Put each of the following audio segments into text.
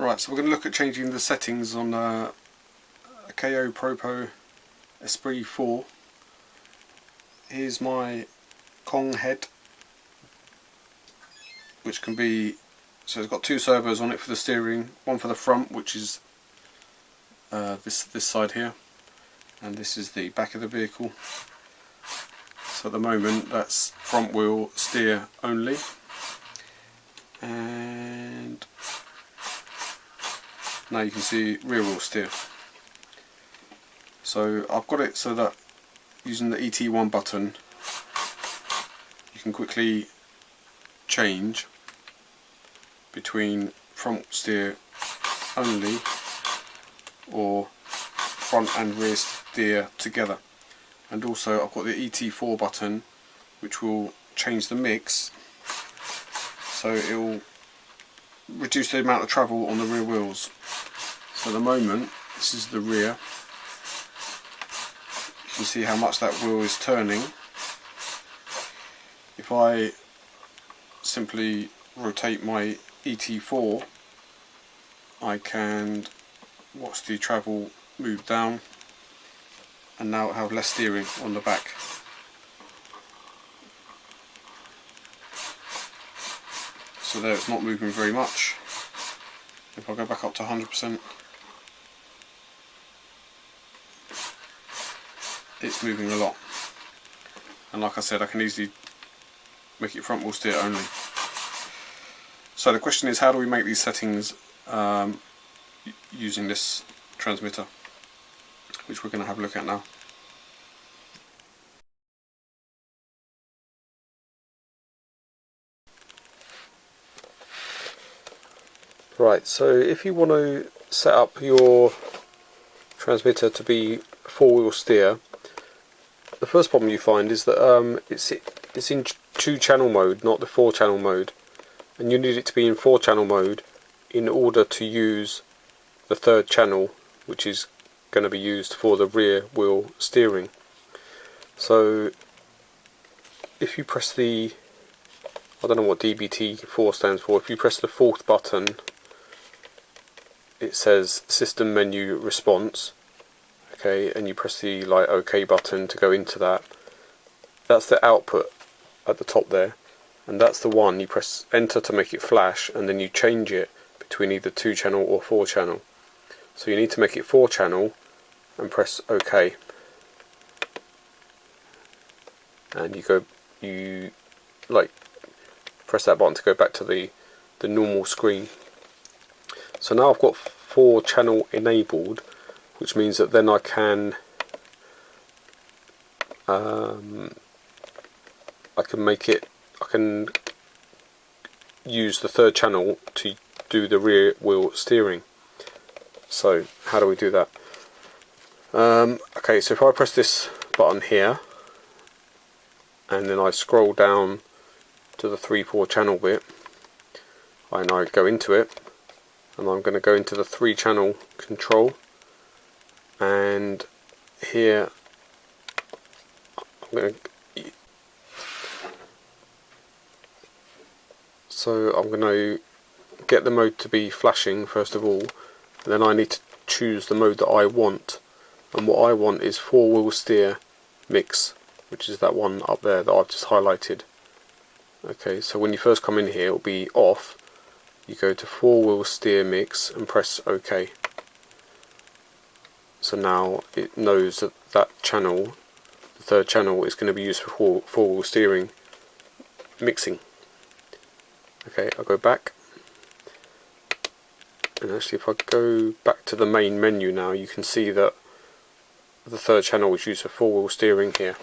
Right, so we're going to look at changing the settings on a KO Propo Esprit IV. Here's my Kong head, which can be, so it's got two servos on it for the steering, one for the front, which is this side here, and this is the back of the vehicle. So at the moment that's front wheel steer only, and now you can see rear wheel steer. So I've got it so that using the ET1 button you can quickly change between front steer only or front and rear steer together. And also I've got the ET4 button which will change the mix, so it will reduce the amount of travel on the rear wheels. So at the moment this is the rear. You can see how much that wheel is turning. If I simply rotate my ET4, I can watch the travel move down, and now have less steering on the back. So there, it's not moving very much. If I go back up to 100%, it's moving a lot. And like I said, I can easily make it front wheel steer only. So the question is, how do we make these settings using this transmitter, which we're going to have a look at now. Right, so if you want to set up your transmitter to be four-wheel steer, the first problem you find is that it's in two-channel mode, not the four-channel mode, and you need it to be in four-channel mode in order to use the third channel, which is going to be used for the rear wheel steering. So if you press the, I don't know what DBT4 stands for, if you press the fourth button, it says system menu response, okay, and you press the OK button to go into that. That's the output at the top there, and that's the one. You press enter to make it flash, and then you change it between either 2-channel or 4-channel. So you need to make it 4-channel and press OK, and you press that button to go back to the normal screen. So now I've got 4-channel enabled, which means that then I can use the third channel to do the rear wheel steering. So how do we do that? Okay, so if I press this button here and then I scroll down to the 3-4 channel bit, and I go into it, and I'm going to go into the 3-channel control, and here I'm going to get the mode to be flashing first of all, and then I need to choose the mode that I want, and what I want is 4-wheel steer mix, which is that one up there that I've just highlighted. Okay, so when you first come in here, it will be off. You go to 4-wheel steer mix and press OK. So now it knows that that channel, the third channel, is going to be used for 4-wheel steering mixing. Okay, I'll go back, and actually if I go back to the main menu now, you can see that the third channel is used for 4-wheel steering here.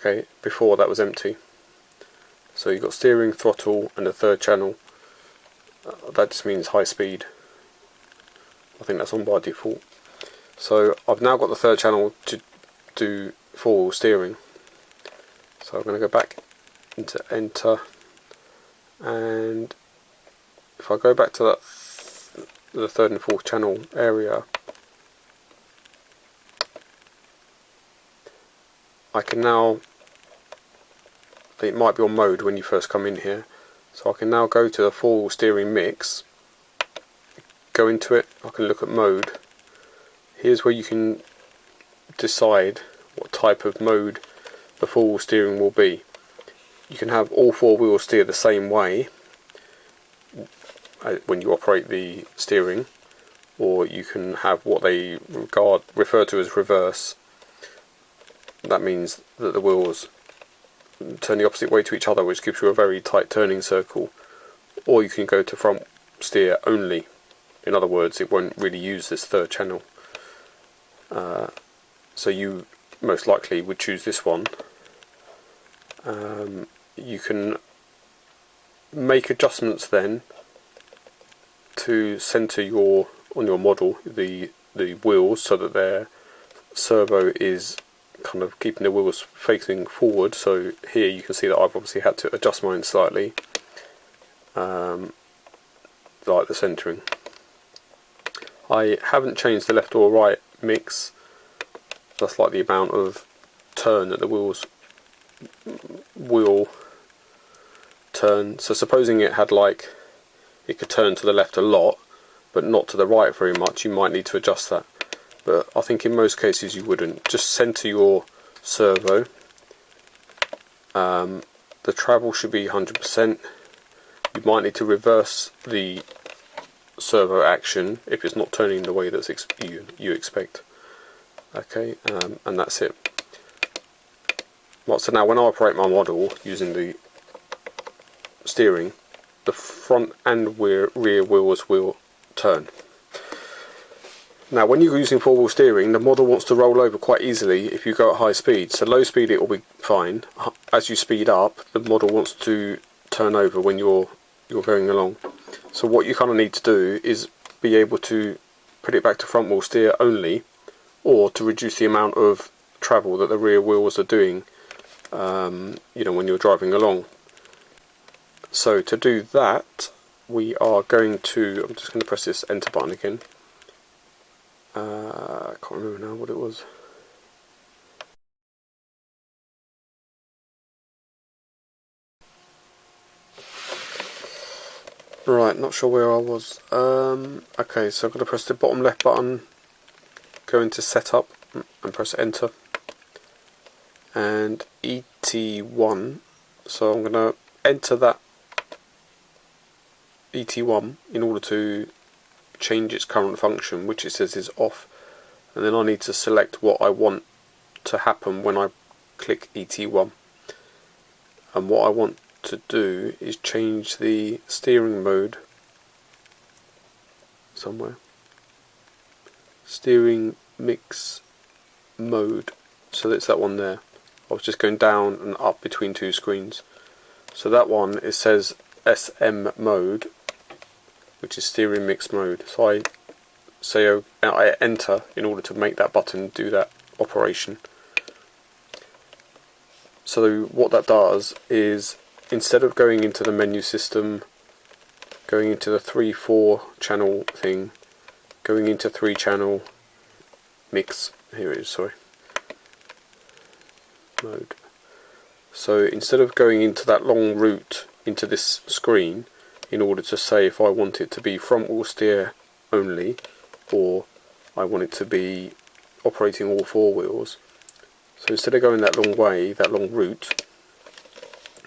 Okay, before that was empty. So you've got steering, throttle, and the third channel. That just means high speed. I think that's on by default. So I've now got the third channel to do 4-wheel steering. So I'm going to go back into enter, and if I go back to the third and fourth channel area, I can now, it might be on mode when you first come in here, so I can now go to the 4-wheel steering mix, go into it, I can look at mode. Here's where you can decide what type of mode the four-wheel steering will be. You can have all four wheels steer the same way when you operate the steering, or you can have what they refer to as reverse. That means that the wheels turn the opposite way to each other, which gives you a very tight turning circle. Or you can go to front steer only. In other words, it won't really use this third channel. So you most likely would choose this one. You can make adjustments then to center on your model the wheels so that their servo is kind of keeping the wheels facing forward. So here you can see that I've obviously had to adjust mine slightly, like the centering. I haven't changed the left or right mix. That's like the amount of turn that the wheels will turn. So supposing it had like, it could turn to the left a lot but not to the right very much, you might need to adjust that. But I think in most cases you wouldn't. Just center your servo. The travel should be 100%. You might need to reverse the servo action if it's not turning the way that you expect. Okay, and that's it. Well, so now when I operate my model using the steering, the front and rear wheels will turn. Now when you're using four-wheel steering, the model wants to roll over quite easily if you go at high speed. So low speed it will be fine. As you speed up, the model wants to turn over when you're going along. So what you kind of need to do is be able to put it back to front wheel steer only, or to reduce the amount of travel that the rear wheels are doing, you know, when you're driving along. So to do that, we are going to, I'm just going to press this enter button again. I can't remember now what it was. Right, not sure where I was. Okay, so I'm going to press the bottom left button, go into setup and press enter. And ET1, so I'm going to enter that ET1 in order to change its current function, which it says is off, and then I need to select what I want to happen when I click ET1. And what I want to do is change the steering mode somewhere. Steering mix mode, so that's that one there. I was just going down and up between two screens. So that one, it says SM mode, which is steering mix mode. So I say I enter in order to make that button do that operation. So what that does is, instead of going into the menu system, going into the 3-4 channel thing, going into 3 channel mix, here it is, sorry, mode. So instead of going into that long route into this screen in order to say if I want it to be front wheel steer only, or I want it to be operating all 4 wheels, so instead of going that long way, that long route,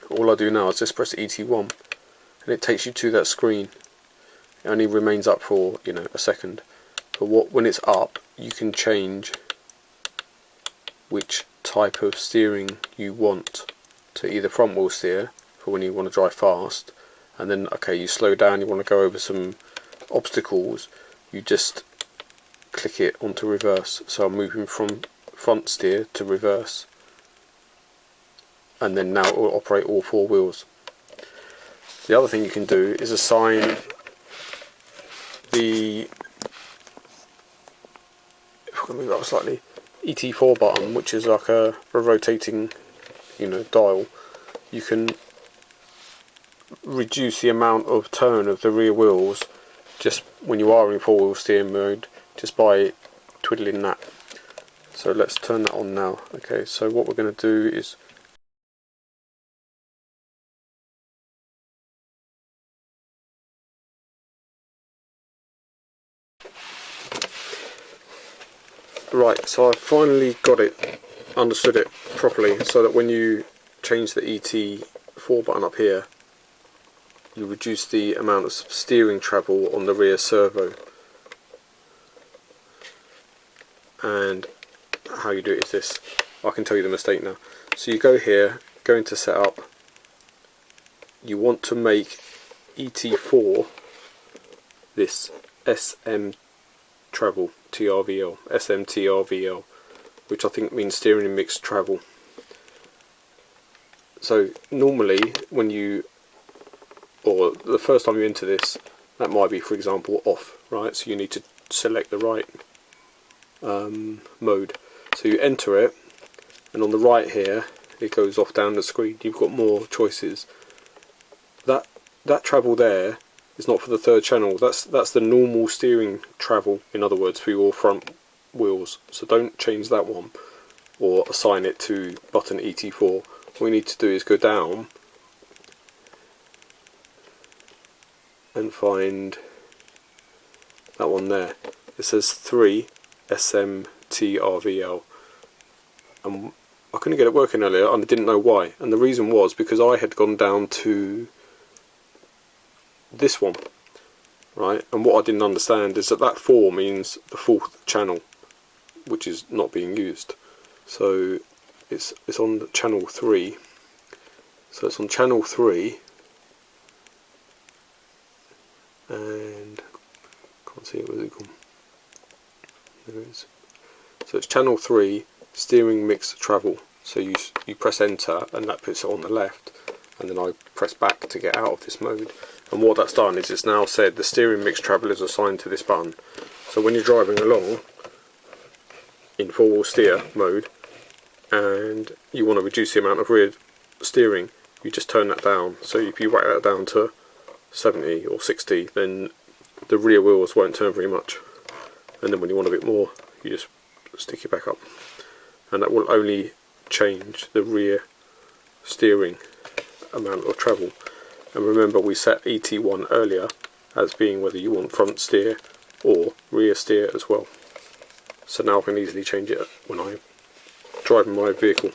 all I do now is just press ET1 and it takes you to that screen. It only remains up for, you know, a second, but when it's up, you can change which type of steering you want, to either front wheel steer for when you want to drive fast, and then okay, you slow down, you want to go over some obstacles, you just click it onto reverse. So I'm moving from front steer to reverse, and then now it will operate all 4 wheels. The other thing you can do is assign the, if I can move that slightly, ET4 button, which is like a rotating, you know, dial. You can reduce the amount of turn of the rear wheels just when you are in 4-wheel steering mode, just by twiddling that. So let's turn that on now. Okay, so what we're going to do is Right, so I finally got it, understood it properly, so that when you change the ET4 button up here, you reduce the amount of steering travel on the rear servo. And how you do it is this. I can tell you the mistake now. So you go here, go into setup, you want to make ET4 this SM travel, TRVL, SMTRVL, which I think means steering and mixed travel. So normally when you, or the first time you enter this, that might be, for example, off, right? So you need to select the right mode. So you enter it, and on the right here it goes off down the screen. You've got more choices. That travel there is not for the third channel. That's the normal steering travel, in other words, for your front wheels. So don't change that one or assign it to button ET4. What we need to do is go down and find that one there. It says 3 SMTRVL, and I couldn't get it working earlier and I didn't know why, and the reason was because I had gone down to this one, right, and what I didn't understand is that 4 means the 4th channel, which is not being used. So it's on channel 3, so it's on channel 3, and can't see it, where's it gone? There it is. So it's channel 3, steering mix travel. So you press enter and that puts it on the left, and then I press back to get out of this mode. And what that's done is it's now said the steering mix travel is assigned to this button. So when you're driving along in 4-wheel steer mode and you want to reduce the amount of rear steering, you just turn that down. So if you whack that down to 70 or 60, then the rear wheels won't turn very much. And then when you want a bit more, you just stick it back up, and that will only change the rear steering amount of travel. And remember, we set ET1 earlier as being whether you want front steer or rear steer as well. So now I can easily change it when I'm driving my vehicle.